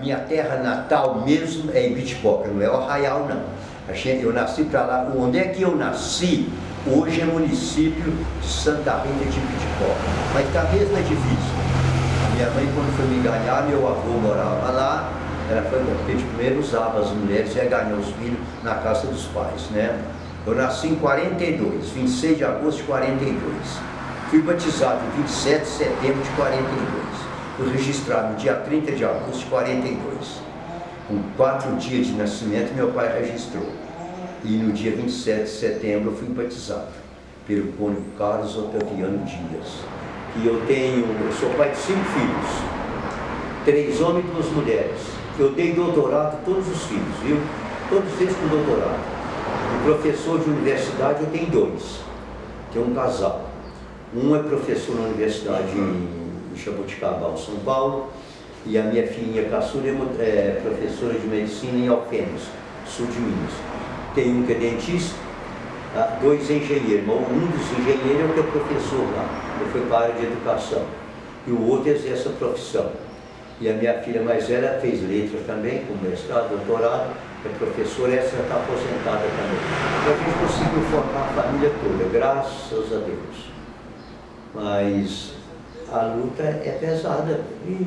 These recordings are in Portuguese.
minha terra natal mesmo é em Ibitipoca, não é o Arraial não. Eu nasci para lá, onde é que eu nasci? Hoje é município de Santa Rita de Ibitipoca, mas está mesmo é difícil. Minha mãe, quando foi me ganhar, meu avô morava lá, ela foi porque de primeiro usava as mulheres e ia ganhar os filhos na casa dos pais, né? Eu nasci em 42, 26 de agosto de 42. Fui batizado em 27 de setembro de 42. Fui registrado no dia 30 de agosto de 42. Com 4 dias de nascimento, meu pai registrou. E no dia 27 de setembro eu fui batizado pelo cônego Carlos Otaviano Dias. E eu sou pai de 5 filhos, 3 homens e 2 mulheres. Eu dei doutorado a todos os filhos, viu? Todos eles com doutorado. O professor de universidade eu tenho 2, tem um casal. Um é professor na universidade em Jaboticabal, São Paulo, e a minha filhinha caçula é professora de medicina em Alfenas, sul de Minas. Tem um que é dentista, 2 engenheiros. Um dos engenheiros é o que é professor lá, ele foi para a área de educação, e o outro exerce a profissão. E a minha filha mais velha fez letras também, com mestrado, doutorado, é professora, essa já está aposentada também. Então a gente conseguiu formar a família toda, graças a Deus. Mas a luta é pesada. E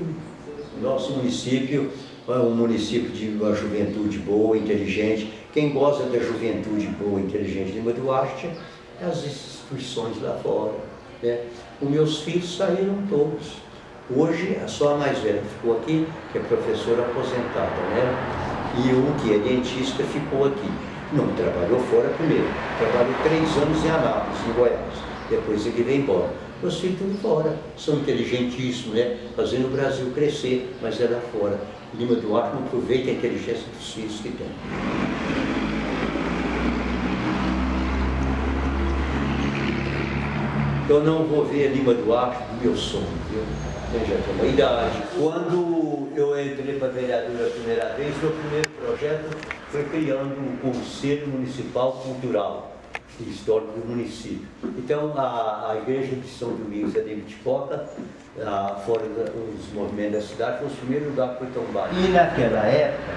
nosso município é um município de uma juventude boa, inteligente. Quem gosta da juventude boa, inteligente de Lima Duarte é as instituições lá fora, né? Os meus filhos saíram todos. Hoje, só a mais velha que ficou aqui, que é professora aposentada, né? E um que é dentista ficou aqui. Não trabalhou fora primeiro. Trabalhou 3 anos em Anápolis, em Goiás. Depois ele veio embora. Meus filhos tudo fora. São inteligentíssimos, né? Fazendo o Brasil crescer, mas é lá fora. Lima Duarte não aproveita a inteligência dos filhos que tem. Eu não vou ver Lima Duarte do meu sonho, viu? Eu já tenho uma idade. Quando eu entrei para vereador a primeira vez, meu primeiro projeto foi criando o Conselho Municipal Cultural e Histórico do município. Então, a Igreja de São Domingos de Ibitipoca, fora dos movimentos da cidade, foi o primeiro lugar que foi tombado. E naquela época,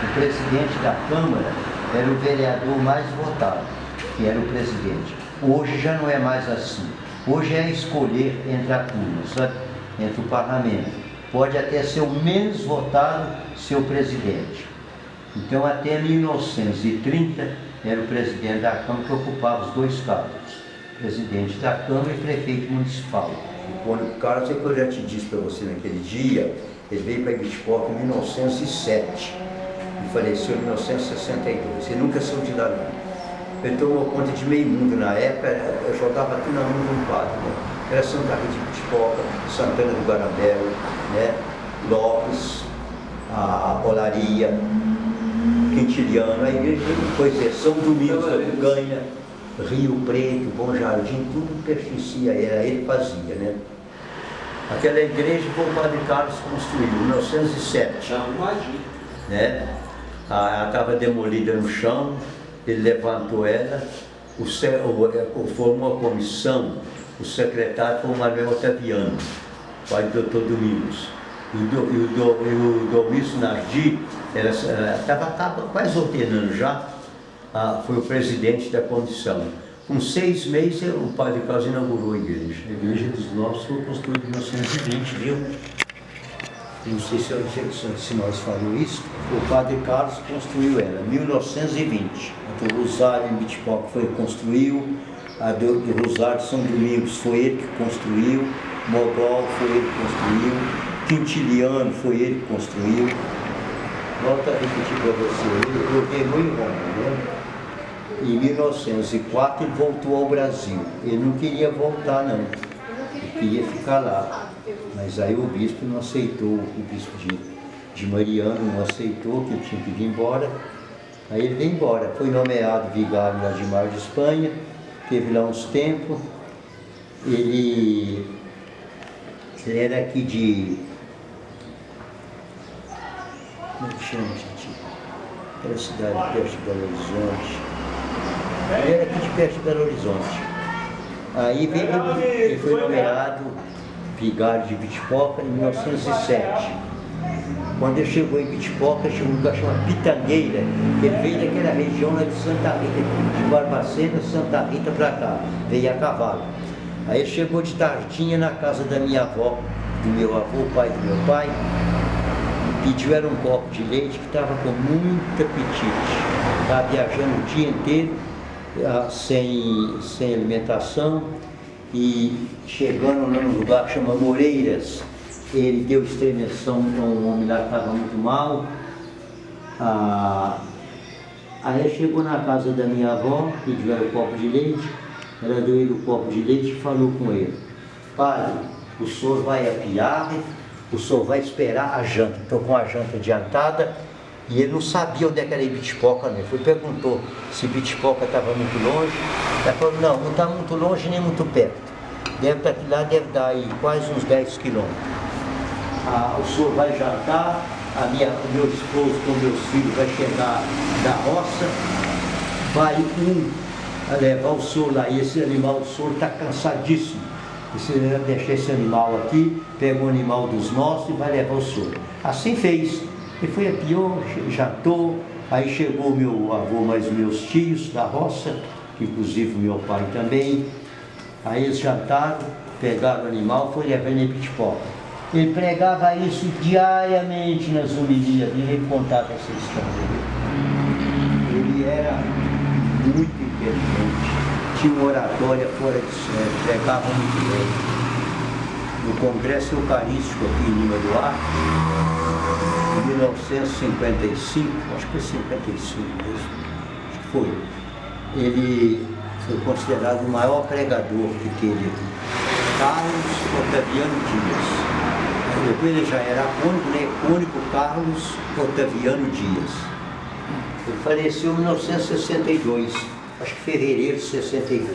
o presidente da Câmara era o vereador mais votado, que era o presidente. Hoje já não é mais assim. Hoje é escolher entre a turma, sabe? Entre o parlamento. Pode até ser o menos votado ser o presidente. Então, até 1930, era o presidente da Câmara que ocupava os 2 cargos, presidente da Câmara e prefeito municipal. O cônego Carlos, é que eu já te disse para você naquele dia, ele veio para Ibitipoca em 1907 e faleceu em 1962. Ele nunca saiu de lá não. Ele tomou conta de meio mundo na época, eu jogava tudo na mão de um padre, né? Era Santa Rita de Ibitipoca, Santana do Guarabelo, né? Lopes, a Olaria, Quintiliano, a igreja, depois São Domingos da Buganha, Rio Preto, Bom Jardim, tudo pertencia a ele fazia, né? Aquela igreja foi o padre Carlos construiu em 1907. Né? Ela estava demolida no chão, ele levantou ela, formou a comissão, o secretário foi o Manuel Otaviano, pai do Dr. Domingos. E o Domingos Nardi, estava quase alternando já, foi o presidente da comissão. Com 6 meses, o padre Carlos inaugurou a igreja. A igreja dos nossos foi construída em 1920, viu? Não sei se nós falamos isso. O padre Carlos construiu ela em 1920. A do Rosário em Ibitipoca construiu, a do Rosário de São Domingos foi ele que construiu, Mogol foi ele que construiu, Quintiliano foi ele que construiu. Volta a repetir para você, ele ordenou em Roma, né? Em 1904 ele voltou ao Brasil. Ele não queria voltar não, ele queria ficar lá. Mas aí o bispo não aceitou, o bispo de Mariano não aceitou, que ele tinha que vir embora. Aí ele veio embora, foi nomeado vigário lá de Mar de Espanha, teve lá uns tempos. Ele era aqui de... Como é que chama, gente? Aquela cidade perto de Belo Horizonte. Ele era aqui de perto de Belo Horizonte. Aí ele foi nomeado vigário de Ibitipoca em 1907. Quando ele chegou em Ibitipoca, chegou um lugar chamado Pitangueira. Ele veio daquela região lá de Santa Rita, de Barbacena, Santa Rita para cá, veio a cavalo. Aí ele chegou de tardinha na casa da minha avó, do meu avô, pai do meu pai, pediu era um copo de leite que estava com muito apetite. Estava viajando o dia inteiro, sem alimentação, e chegando lá num lugar que chama Moreiras, ele deu estremeção a um homem lá que estava muito mal. Aí ele chegou na casa da minha avó, pediu era um copo de leite, ela deu ele o copo de leite e falou com ele: padre, o senhor vai a Piarre, o senhor vai esperar a janta. Estou com a janta adiantada. E ele não sabia onde é que era Ibitipoca, né? Ele perguntou se Ibitipoca estava muito longe. Ela falou: não, não está muito longe nem muito perto. Deve estar aqui lá, deve dar aí quase uns 10 quilômetros. O senhor vai jantar, o meu esposo com meus filhos vai chegar da roça, vai levar o senhor lá. E esse animal, o senhor está cansadíssimo. Você deixa esse animal aqui, pega o animal dos nossos e vai levar o senhor. Assim fez. Ele foi a pior, jantou, aí chegou o meu avô, mais os meus tios da roça, inclusive o meu pai também. Aí eles jantaram, pegaram o animal, foi levar ele em Ibitipoca. Ele pregava isso diariamente nas homilias dele, ele contava essa história. Ele era muito inteligente, tinha uma oratória fora de série, pregava muito bem. No Congresso Eucarístico aqui em Lima Duarte, em 1955, acho que foi 55 mesmo, acho que foi. Ele foi considerado o maior pregador que teve aqui, Carlos Otaviano Dias. Depois ele já era cônico, né? Cônico Carlos Otaviano Dias. Ele faleceu em 1962, acho que fevereiro de 62.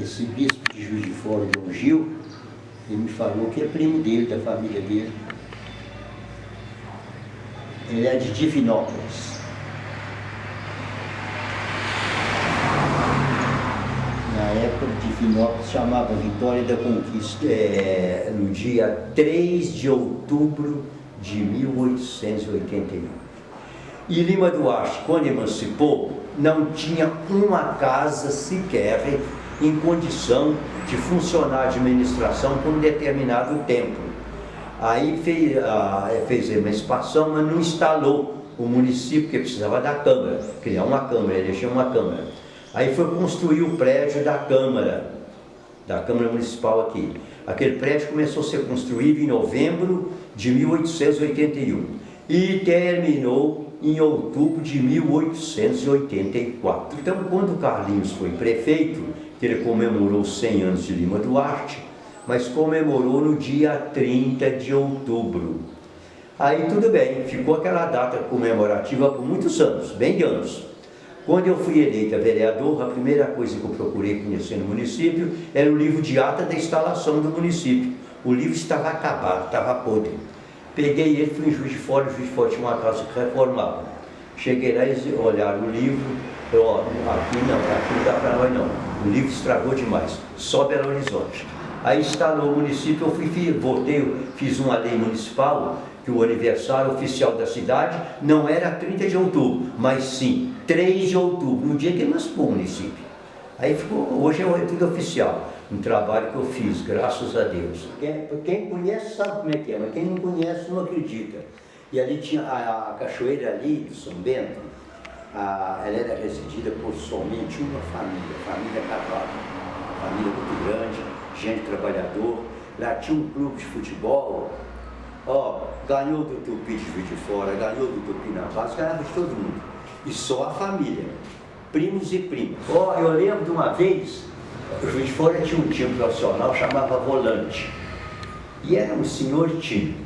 Esse bispo de Juiz de Fora, Dom Gil, ele me falou que é primo dele, da família dele. Ele é de Divinópolis. Na época de Divinópolis chamava Vitória da Conquista, no dia 3 de outubro de 1881. E Lima Duarte, quando emancipou, não tinha uma casa sequer em condição de funcionar a administração por um determinado tempo. Aí fez a emancipação, mas não instalou o município, porque precisava da Câmara, criar uma Câmara, eleger uma Câmara. Aí foi construir o prédio da Câmara Municipal aqui. Aquele prédio começou a ser construído em novembro de 1881 e terminou em outubro de 1884. Então, quando o Carlinhos foi prefeito, ele comemorou os 100 anos de Lima Duarte, mas comemorou no dia 30 de outubro. Aí tudo bem, ficou aquela data comemorativa por muitos anos, bem de anos. Quando eu fui eleita vereador, a primeira coisa que eu procurei conhecer no município era o livro de ata da instalação do município. O livro estava acabado, estava podre. Peguei ele, fui em Juiz de Fora, tinha uma casa que reformava. Cheguei lá, eles olharam o livro, falaram: aqui não dá para nós não. O livro estragou demais, só Belo Horizonte. Aí instalou o município, eu fiz uma lei municipal, que o aniversário oficial da cidade não era 30 de outubro, mas sim 3 de outubro, no dia que emancipou o município. Aí hoje é tudo oficial, um trabalho que eu fiz, graças a Deus. Quem conhece sabe como é que é, mas quem não conhece não acredita. E ali tinha a cachoeira ali do São Bento, ela era residida por somente uma família, a família Cavalo, uma família muito grande, gente trabalhador. Lá tinha um clube de futebol, ganhou do Tupi de Juiz de Fora, ganhou do Tupi na base, ganhava de todo mundo. E só a família, primos e primas. Eu lembro de uma vez, o Juiz de Fora tinha um time profissional, chamava Volante. E era um senhor time.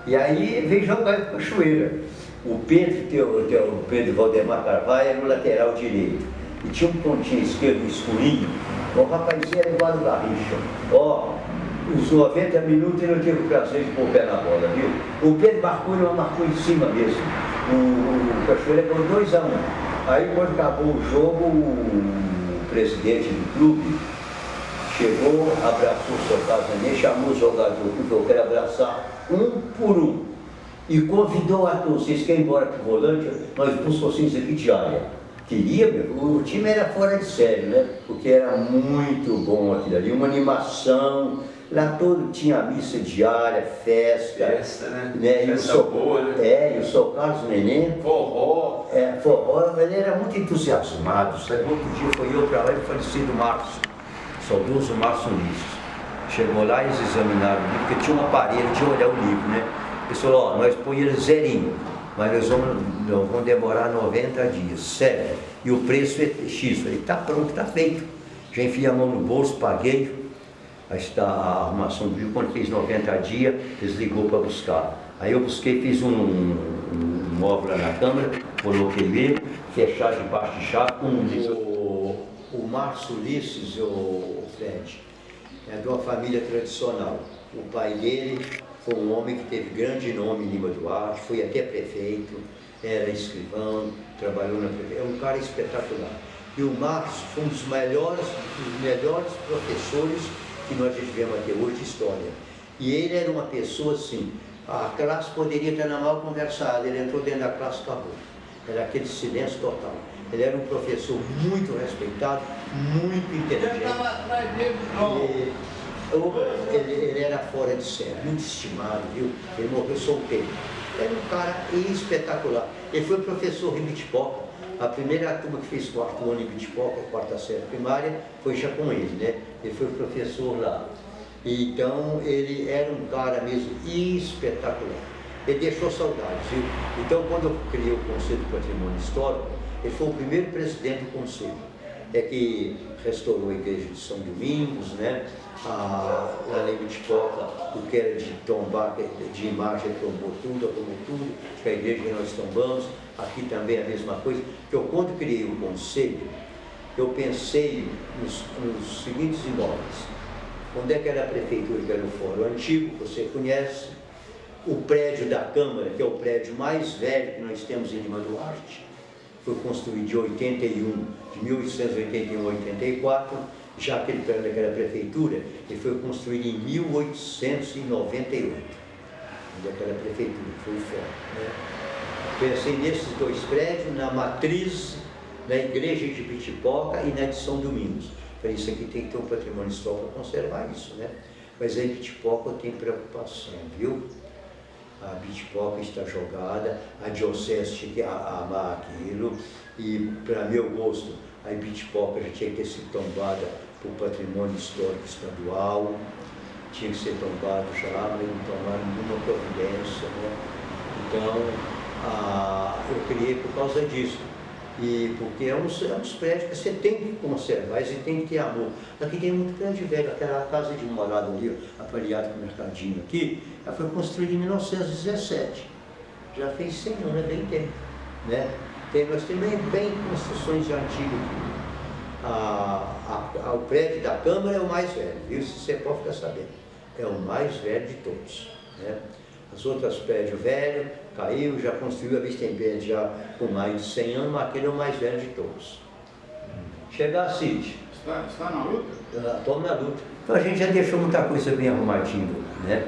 E aí veio jogar em Cachoeira. O Pedro Valdemar Carvalho era o lateral direito. E tinha um pontinho esquerdo escurinho. O rapazinho era igual do Garrincha. Os 90 minutos ele não teve o prazer de pôr o pé na bola, viu? O Pedro marcou em cima mesmo. O Cachoeira ganhou 2-1. Aí quando acabou o jogo, o presidente do clube chegou, abraçou o seu casamento, chamou os jogadores, porque eu quero abraçar um por um. E convidou a todos, vocês querem ir embora para o volante, nós buscamos aqui diária. Queria, o time era fora de série, né? Porque era muito bom aquilo ali, uma animação. Lá todo tinha missa diária, festa, né? Festa boa, né? E o São Carlos Neném. Forró. Forró, ele era muito entusiasmado. Sabe? Outro dia foi eu para lá e o falecido Márcio, saudoso Márcio Ulisses. Chegou lá e eles examinaram o livro, porque tinha um aparelho de olhar o livro, né? Eles falaram, nós põe ele zerinho, mas nós vamos demorar 90 dias, sério. E o preço é X. Falei, tá pronto, tá feito. Já enfiei a mão no bolso, paguei. Aí está a arrumação do livro, quando fez 90 dias, eles ligou para buscar. Aí eu busquei, fiz um móvel lá na câmara, coloquei ele, fechado debaixo de chave, com o Márcio Ulisses, o Fred, é de uma família tradicional. O pai dele foi um homem que teve grande nome em Lima Duarte, foi até prefeito, era escrivão, trabalhou na prefeitura, é um cara espetacular. E o Márcio foi um dos melhores professores que nós já tivemos até hoje de história. E ele era uma pessoa assim, a classe poderia estar na mal conversada, ele entrou dentro da classe e acabou. Era aquele silêncio total. Ele era um professor muito respeitado, muito inteligente. Ele era fora de série, muito estimado, viu? Ele morreu solteiro. Era um cara espetacular. Ele foi professor em Bitipoca. A primeira turma que fez quarto ano em Bitipoca, quarta série primária, foi já com ele, né? Ele foi professor lá. Então, ele era um cara mesmo espetacular. Ele deixou saudades, viu? Então, quando eu criei o Conselho de Patrimônio Histórico, ele foi o primeiro presidente do Conselho. É que restaurou a igreja de São Domingos, né? Lá em Bitipoca, o que era de tombar, de imagem, tombou tudo, arrumou tudo, a igreja que nós tombamos, aqui também a mesma coisa. Eu, quando criei o Conselho, eu pensei nos seguintes imóveis. Onde é que era a prefeitura, que era o Fórum Antigo, você conhece, o prédio da Câmara, que é o prédio mais velho que nós temos em Lima Duarte, foi construído de 1881 a 84, já aquele prédio daquela prefeitura, ele foi construído em 1898, daquela prefeitura, foi o Fórum, né? Pensei nesses dois prédios, na matriz, na igreja de Bitipoca e na de São Domingos. Falei, isso aqui tem que ter um patrimônio histórico para conservar isso, né? Mas aí Bitipoca eu tenho preocupação, viu? A Bitipoca está jogada, a diocese tinha que amar aquilo, e para meu gosto, a Bitipoca já tinha que ter sido tombada por patrimônio histórico estadual, tinha que ser tombado já, mas não tomaram nenhuma providência, né? Então, eu criei por causa disso. E porque é uns prédios que você tem que conservar, você tem que ter amor. Aqui tem muito prédio velho, aquela casa de um morado ali, aparelhado com o mercadinho aqui, ela foi construída em 1917. Já fez 100 anos, é bem tempo, né? Nós temos bem construções de antigo aqui. O prédio da Câmara é o mais velho, viu? Você pode ficar sabendo. É o mais velho de todos, né? As outras prédios velhos, caiu, já construiu, a vista em pé já com mais de 100 anos, mas aquele é o mais velho de todos. Chegar, Cid. Está na luta? Estou na luta. Então a gente já deixou muita coisa bem arrumadinha, né?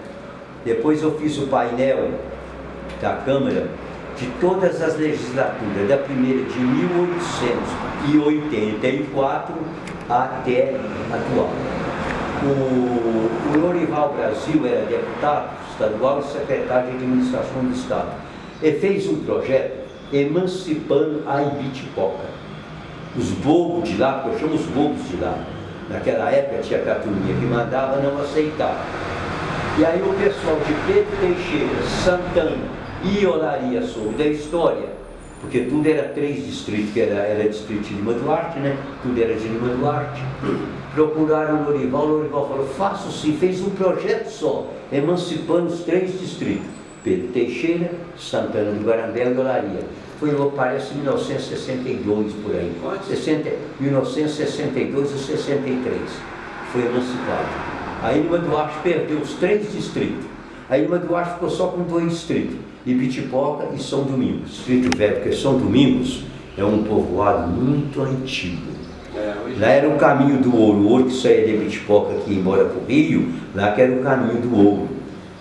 Depois eu fiz o painel da Câmara de todas as legislaturas, da primeira de 1884 até atual. O Lorival Brasil era deputado estadual e secretário de administração do Estado. Ele fez um projeto emancipando a Ibitipoca. Os bobos de lá, porque eu chamo os bobos de lá, naquela época tinha a turminha que mandava, não aceitava. E aí o pessoal de Pedro Teixeira, Santana e Olaria soube da história, porque tudo era 3 distritos, que era distrito de Lima Duarte, né? Tudo era de Lima Duarte. Procuraram o Lorival falou, faço sim, fez um projeto só, emancipando os 3 distritos, Pedro Teixeira, Santana do Guarambé e Olaria. Foi, parece, 1962, por aí, 1962 ou 63, foi emancipado. Aí Lima Duarte perdeu os 3 distritos, aí Lima Duarte ficou só com 2 distritos, Ibitipoca e São Domingos. Distrito Velho, porque São Domingos é um povoado muito antigo. Lá era o caminho do ouro, o ouro que saía de Ibitipoca que ia embora para o Rio, lá que era o caminho do ouro,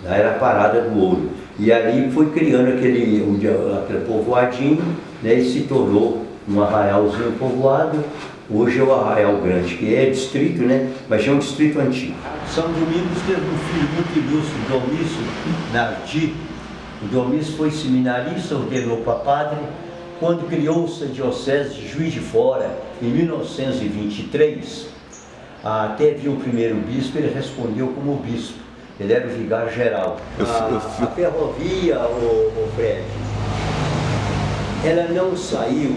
lá era a parada do ouro. E ali foi criando aquele povoadinho, né, e se tornou um arraialzinho povoado. Hoje é o Arraial Grande, que é distrito, né, mas é um distrito antigo. São Domingos teve um filho muito ilustre, Domício Nardi. O Domício foi seminarista, ordenou para padre. Quando criou-se a diocese de Juiz de Fora, em 1923, teve o primeiro bispo, ele respondeu como bispo, ele era o vigário-geral. A ferrovia, o Fred, ela não saiu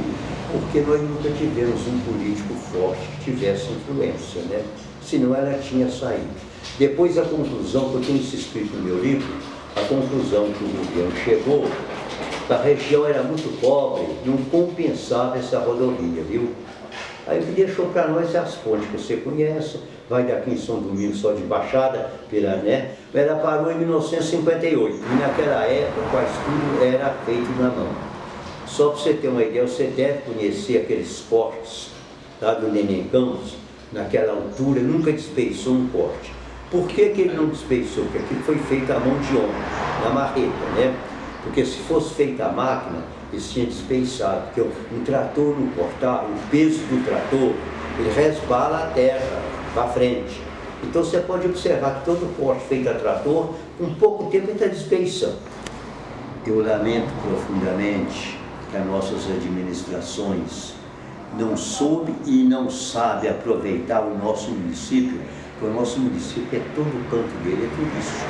porque nós nunca tivemos um político forte que tivesse influência, né? Senão ela tinha saído. Depois a conclusão, que eu tenho isso escrito no meu livro, a conclusão que o governo chegou, a região era muito pobre, não compensava essa rodovia, viu? Aí o que deixou para nós é as pontes que você conhece, vai daqui em São Domingos só de baixada, né? Ela parou em 1958, e naquela época quase tudo era feito na mão. Só para você ter uma ideia, você deve conhecer aqueles cortes, tá, do Neném Campos, naquela altura, nunca despeiçou um corte. Por que ele não despeiçou? Porque aquilo foi feito à mão de homem, na marreta, né? Porque se fosse feita a máquina, eles tinham despeiçado, porque um trator no cortar, o peso do trator, ele resbala a terra para frente. Então você pode observar que todo corte feito a trator, com pouco tempo ele está despeiçando. Eu lamento profundamente que as nossas administrações não soube e não sabe aproveitar o nosso município, porque o nosso município é todo o canto dele, é turístico.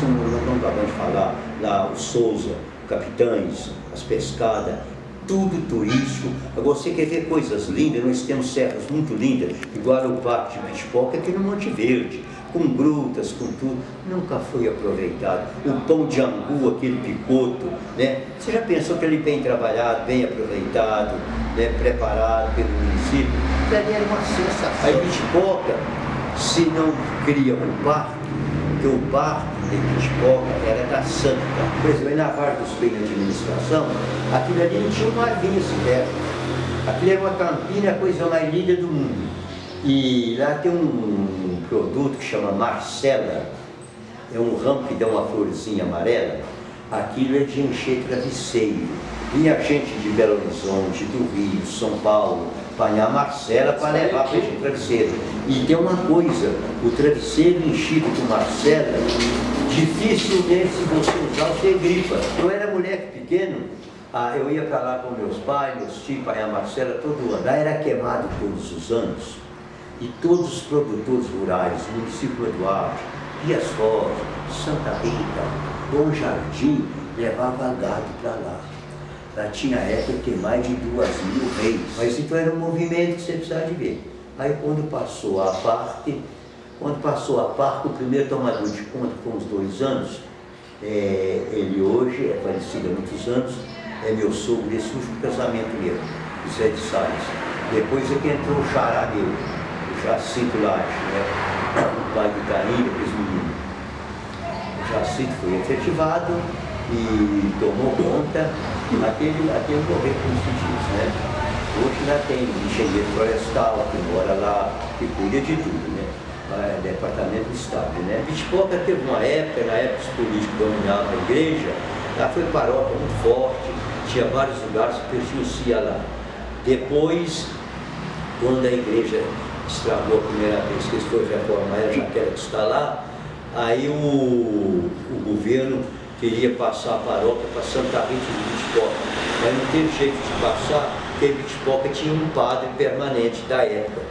Não acabamos de falar lá, o Souza, Capitães, as Pescadas, tudo turístico. Agora você quer ver coisas lindas, nós temos serras muito lindas, igual o Parque de Ibitipoca aqui no Monte Verde, com grutas, com tudo, nunca foi aproveitado. O pão de angu, aquele picoto, né? Você já pensou que ele bem trabalhado, bem aproveitado, né? Preparado pelo município? Para ele era uma sensação. A Ibitipoca, se não cria um parque, porque o parque de Ibitipoca era da Santa. Por exemplo, na Vara dos Bens de Administração, aquilo ali não tinha uma vinha sequer. Aquilo era uma campina, a coisa mais linda do mundo. E lá tem um produto que chama Marcela, é um ramo que dá uma florzinha amarela, aquilo é de encher travesseiro. Vinha gente de Belo Horizonte, do Rio, São Paulo, apanhar Marcela para levar para encher travesseiro. E tem uma coisa, o travesseiro enchido com Marcela, dificilmente se você usar, você gripa. Eu era moleque pequeno, eu ia para lá com meus pais, meus tios, apanhar Marcela todo ano. Lá era queimado todos os anos. E todos os produtores rurais, município Eduardo, Dias Fortes, Santa Rita, Bom Jardim, levava gado para lá. Lá tinha época que mais de 2.000 reis. Mas então era um movimento que você precisava de ver. Aí quando passou a parte, o primeiro tomador de conta com uns 2 anos, ele hoje é falecido há muitos anos, é meu sogro desse último casamento meu, Zé de Salles. Depois é que entrou o xará meu, Jacinto Laje, né? O pai do Carinho, aqueles meninos. O Jacinto foi efetivado e tomou conta até ele morrer, como se diz, né? Hoje já tem um engenheiro florestal que mora lá, que cuida de tudo, né? Departamento do Estado, né? Ibitipoca teve uma época, na época os políticos dominavam a igreja, lá foi paróquia muito forte, tinha vários lugares que pertencia lá. Depois, quando a igreja estragou a primeira vez que eles foram reformar, era aquela que está lá, aí o governo queria passar a paróquia para Santa Rita de Ibitipoca, mas não teve jeito de passar, porque Ibitipoca tinha um padre permanente da época,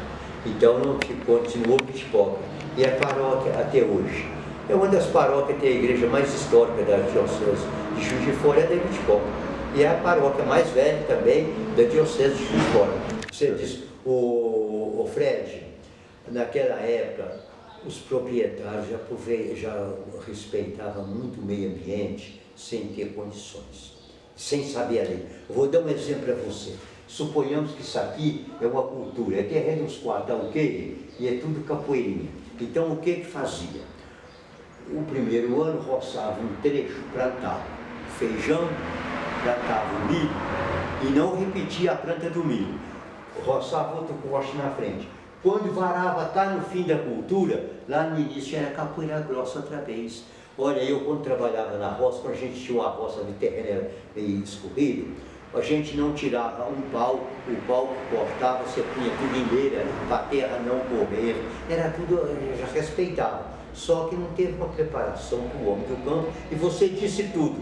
então não continuou Ibitipoca, e a paróquia até hoje. É uma das paróquias que tem a igreja mais histórica da diocese de Juiz de Fora, é da Ibitipoca, e é a paróquia mais velha também da diocese de Juiz de Fora. Você diz, o Fred, naquela época, os proprietários já respeitavam muito o meio ambiente sem ter condições, sem saber a lei. Eu vou dar um exemplo para você. Suponhamos que isso aqui é uma cultura, é terreno uns quadrão, ok? E é tudo capoeirinha. Então o que fazia? O primeiro ano roçava um trecho plantado, feijão, plantava o milho e não repetia a planta do milho. Roçava outro corte na frente. Quando varava, tá no fim da cultura, lá no início era capoeira grossa outra vez. Olha, eu quando trabalhava na roça, quando a gente tinha uma roça de terreno era meio escorrido, a gente não tirava um pau, o pau que cortava, você punha tudo em beira, para a terra não correr, era tudo, já respeitava. Só que não teve uma preparação para o homem do campo, e você disse tudo,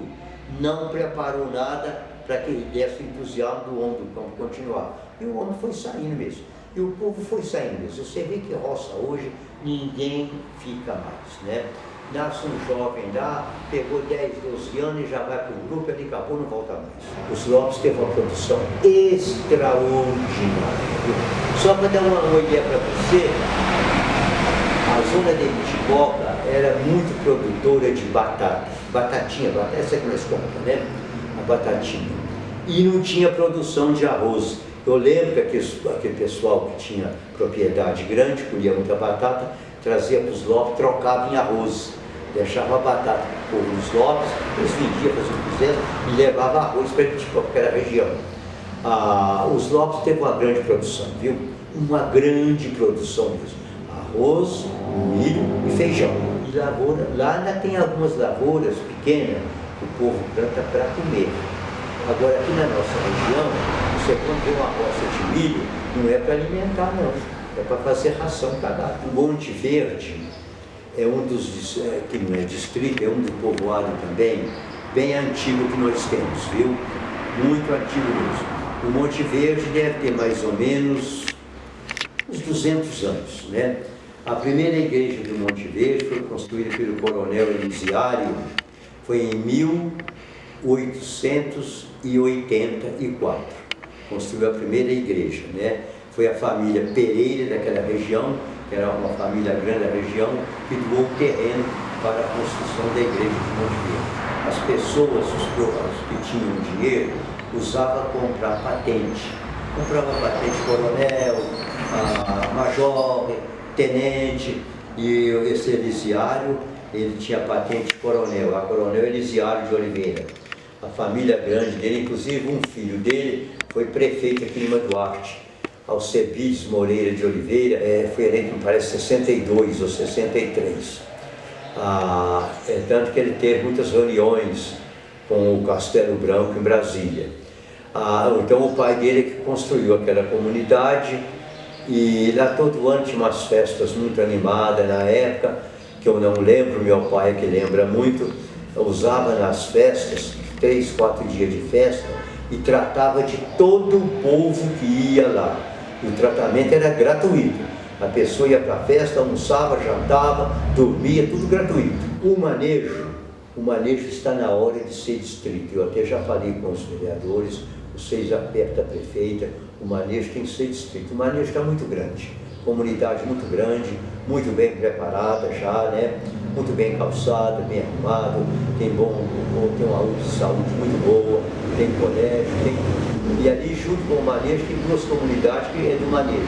não preparou nada para que desse o entusiasmo do homem do campo continuar. E o homem foi saindo mesmo, e o povo foi saindo mesmo. Você vê que roça hoje, ninguém fica mais, né? Nasce um jovem lá, pegou 10, 12 anos e já vai para o grupo, ele acabou, não volta mais. Os Lopes teve uma produção extraordinária. Só para dar uma ideia para você, a zona de Ibitipoca era muito produtora de batata, batatinha, essa que nós compramos, né? A batatinha. E não tinha produção de arroz. Eu lembro que aquele pessoal que tinha propriedade grande, colhia muita batata, trazia para os Lopes, trocava em arroz. Deixava a batata para o povo dos Lopes, eles vendiam, faziam o que quisessem e levava arroz para Ibitipoca, que era a região. Os Lopes teve uma grande produção, viu? Uma grande produção mesmo. Arroz, milho e feijão. E lavoura, lá ainda tem algumas lavouras pequenas que o povo planta para comer. Agora aqui na nossa região, você quando tem uma roça de milho, não é para alimentar não, é para fazer ração para gado. O Monte Verde é um dos, que não é distrito, é um do povoado também, bem antigo que nós temos, viu? Muito antigo mesmo. O Monte Verde deve ter mais ou menos uns 200 anos, né? A primeira igreja do Monte Verde foi construída pelo coronel Elisiário, foi em 1884. Construiu a primeira igreja, né? Foi a família Pereira daquela região, que era uma família grande da região, que doou o terreno para a construção da igreja de Monte Verde. As pessoas, os que tinham dinheiro, usavam comprar patente. Comprava patente coronel, major, tenente, e esse Elisiário, ele tinha patente coronel, a coronel Elisiário de Oliveira. A família grande dele, inclusive um filho dele, foi prefeito aqui em Lima Duarte. Alcebiades Moreira de Oliveira, foi eleito, me parece, 62 ou 63. Tanto que ele teve muitas reuniões com o Castelo Branco em Brasília. Então o pai dele que construiu aquela comunidade, e lá todo ano tinha umas festas muito animadas na época, que eu não lembro, meu pai que lembra muito, usava nas festas, 3, 4 dias de festa, e tratava de todo o povo que ia lá. O tratamento era gratuito. A pessoa ia para a festa, almoçava, jantava, dormia, tudo gratuito. O manejo está na hora de ser distrito. Eu até já falei com os vereadores, vocês apertam a prefeita, o manejo tem que ser distrito. O manejo está muito grande, comunidade muito grande, muito bem preparada já, né? Muito bem calçada, bem arrumado, tem uma saúde muito boa, tem colégio, e ali junto com o manejo tem 2 comunidades que é do manejo.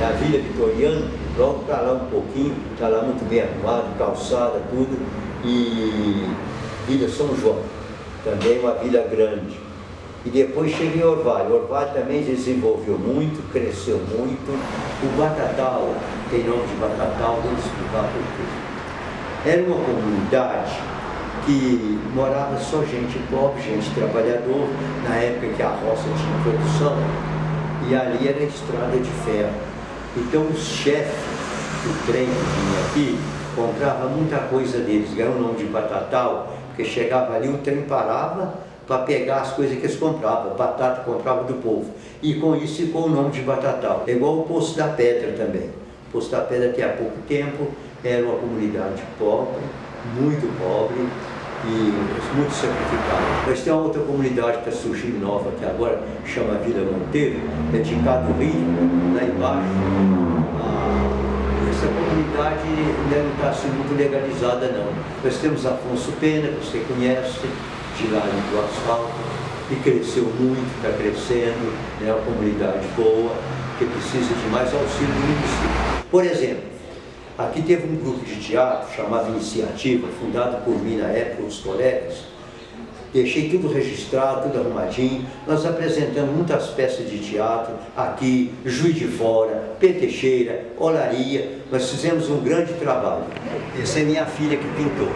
É a Vila Vitoriana, logo para lá um pouquinho, está lá muito bem arrumado, calçada, tudo, e Vila São João, também uma vila grande. E depois cheguei ao Orvalho. O Orvalho também desenvolveu muito, cresceu muito. O Batatal, tem nome de Batatal, vou explicar por quê. Era uma comunidade que morava só gente pobre, gente trabalhador, na época que a roça tinha produção, e ali era a estrada de ferro. Então os chefes do trem que vinha aqui compravam muita coisa deles, ganhou o nome de Batatal, porque chegava ali, o trem parava para pegar as coisas que eles compravam, batata comprava do povo. E com isso ficou o nome de Batatal. É igual o Poço da Pedra também. O Poço da Pedra até há pouco tempo era uma comunidade pobre, muito pobre e muito sacrificada. Mas tem uma outra comunidade que está surgindo nova aqui agora, que chama Vila Monteiro, é de Cado Rio, lá embaixo. Essa comunidade ainda não está assim muito legalizada não. Nós temos Afonso Pena, que você conhece, de lá do asfalto, e cresceu muito, está crescendo, é uma comunidade boa, que precisa de mais auxílio do município. Por exemplo, aqui teve um grupo de teatro chamado Iniciativa, fundado por mim na época, os colegas, deixei tudo registrado, tudo arrumadinho. Nós apresentamos muitas peças de teatro aqui, Juiz de Fora, Pedro Teixeira, Olaria. Nós fizemos um grande trabalho. Essa é minha filha que pintou.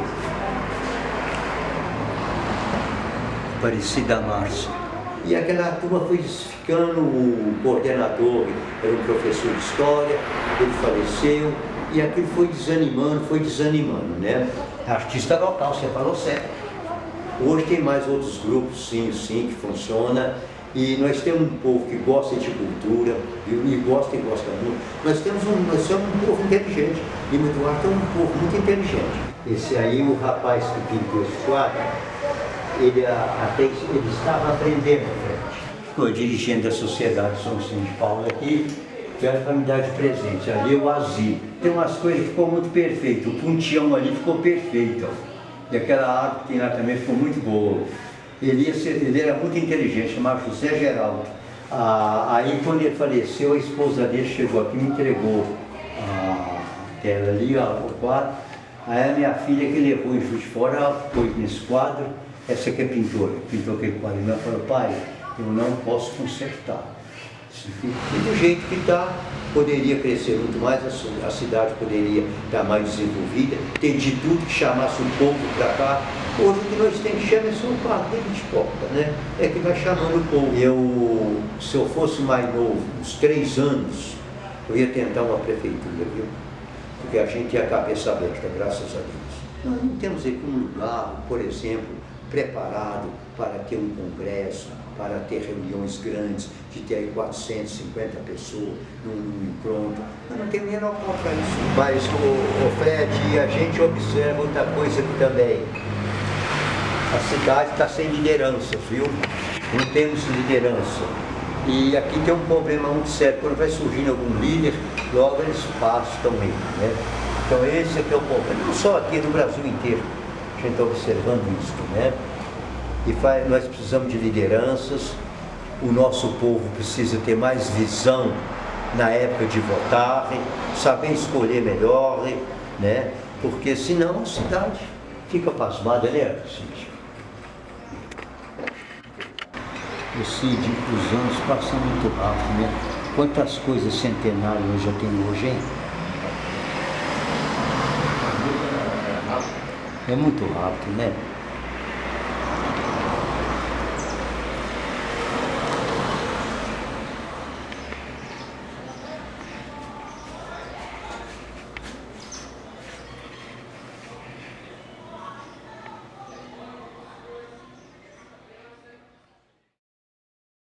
Aparecida Márcia. E aquela turma foi ficando, o coordenador era um professor de história, ele faleceu, e aquilo foi desanimando, né? Artista local, você falou certo. Hoje tem mais outros grupos, sim, que funciona, e nós temos um povo que gosta de cultura, e gosta muito. Nós somos um povo inteligente, Lima Duarte é um povo muito inteligente. Esse aí, o rapaz que pintou esse quadro, ele estava aprendendo, ficou dirigente da Sociedade São Vicente de Paulo aqui, vieram para me dar de presente, ali o asilo. Tem umas coisas que ficou muito perfeito, o pontião ali ficou perfeito, e aquela árvore que tem lá também ficou muito boa. Ele era muito inteligente, chamava José Geraldo. Aí quando ele faleceu, a esposa dele chegou aqui e me entregou a tela ali, o quadro. Aí a minha filha que levou em Juiz de Fora, pôs nesse quadro. Essa que é pintora, pintou aquele quadro, ela falou, pai, eu não posso consertar. E do jeito que está, poderia crescer muito mais, a cidade poderia estar mais desenvolvida, ter de tudo que chamasse o povo para cá. Hoje o que nós temos que chamar é só um quadro de porta, né? É que vai chamando o povo. Se eu fosse mais novo, uns 3 anos, eu ia tentar uma prefeitura, viu? Porque a gente tinha a cabeça aberta, graças a Deus. Nós não temos aqui um lugar, por exemplo, preparado para ter um congresso, para ter reuniões grandes, de ter aí 450 pessoas num encontro. Eu não tenho menor ponto para isso. Mas, o Fred, a gente observa outra coisa aqui também. A cidade está sem lideranças, viu? Não temos liderança. E aqui tem um problema muito sério. Quando vai surgindo algum líder, logo eles estão indo, né? Então esse aqui é o problema. Não só aqui, no Brasil inteiro. A gente está observando isso, né? E nós precisamos de lideranças, o nosso povo precisa ter mais visão na época de votar, saber escolher melhor, né? Porque senão a cidade fica pasmada, né, Cid? O Cid, os anos passam muito rápido, né? Quantas coisas centenárias eu já tenho hoje, hein? É muito rápido, né?